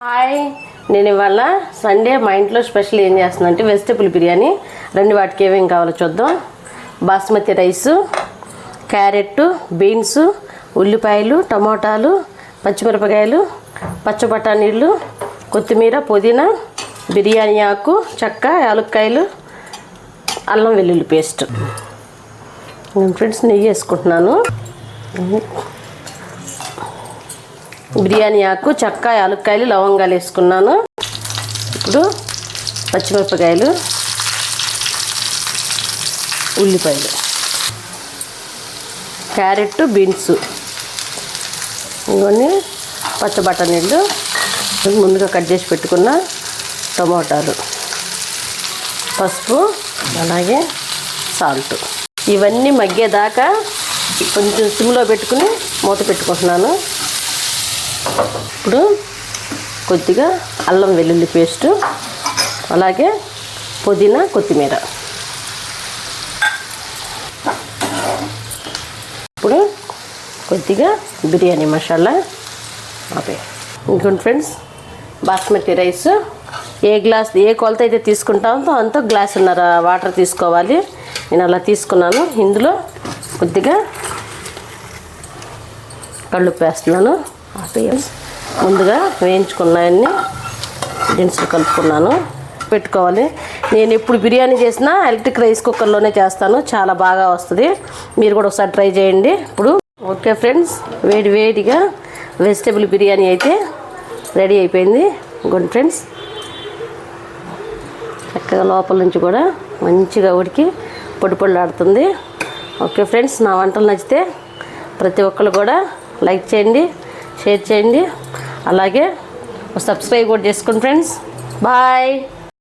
Hi, నేను ఇవాళ Sunday మా ఇంట్లో స్పెషల్ ఏం చేస్తున్నా అంటే వెజిటబుల్ బిర్యానీ. వాటికి ఏమేమి కావాలో చూద్దాం. బాస్మతి రైసు, క్యారెట్, బీన్స్, ఉల్లిపాయలు, టమోటాలు, పచ్చిమిరపకాయలు, పచ్చ బఠానీలు, కొత్తిమీర, పుదీనా, బిర్యానీ ఆకు, చెక్క, యాలక్కాయలు, అల్లం వెల్లుల్లి పేస్ట్. ఫ్రెండ్స్, నెయ్యి వేసుకుంటున్నాను. బిర్యానీ ఆకు, చెక్క, యాలక్కాయలు, లవంగాలు వేసుకున్నాను. ఇప్పుడు పచ్చిమిరపకాయలు, ఉల్లిపాయలు, క్యారెట్, బీన్స్, ఇవన్నీ పచ్చ బఠానీలు, ముందుగా కట్ చేసి పెట్టుకున్న టమోటాలు, పసుపు, అలాగే సాల్ట్. ఇవన్నీ మగ్గేదాకా కొంచెం సిమ్లో పెట్టుకుని మూత పెట్టుకుంటున్నాను. ఇప్పుడు కొద్దిగా అల్లం వెల్లుల్లి పేస్టు, అలాగే పుదీనా, కొత్తిమీర. ఇప్పుడు కొద్దిగా బిర్యానీ మసాలా. ఇంకోండి ఫ్రెండ్స్, బాస్మతి రైస్ ఏ కొలత అయితే తీసుకుంటామో అంత గ్లాసున్నర వాటర్ తీసుకోవాలి. నేను అలా తీసుకున్నాను. ఇందులో కొద్దిగా కళ్ళుప్పు వేస్తున్నాను. ముందుగా వేయించుకున్నాయన్ని దినుసులు కలుపుకున్నాను. పెట్టుకోవాలి. నేను ఎప్పుడు బిర్యానీ చేసినా ఎలక్ట్రిక్ రైస్ కుక్కర్లోనే చేస్తాను. చాలా బాగా వస్తుంది. మీరు కూడా ఒకసారి ట్రై చేయండి. ఇప్పుడు ఓకే ఫ్రెండ్స్, వేడిగా వెజిటబుల్ బిర్యానీ అయితే రెడీ అయిపోయింది. గుడ్ ఫ్రెండ్స్, చక్కగా లోపల నుంచి కూడా మంచిగా ఉడికి పొడి ఓకే ఫ్రెండ్స్, నా వంటలు నచ్చితే ప్రతి ఒక్కరు కూడా లైక్ చేయండి, షేర్ చేయండి, అలాగే సబ్స్క్రైబ్ కూడా చేసుకోండి ఫ్రెండ్స్. బాయ్.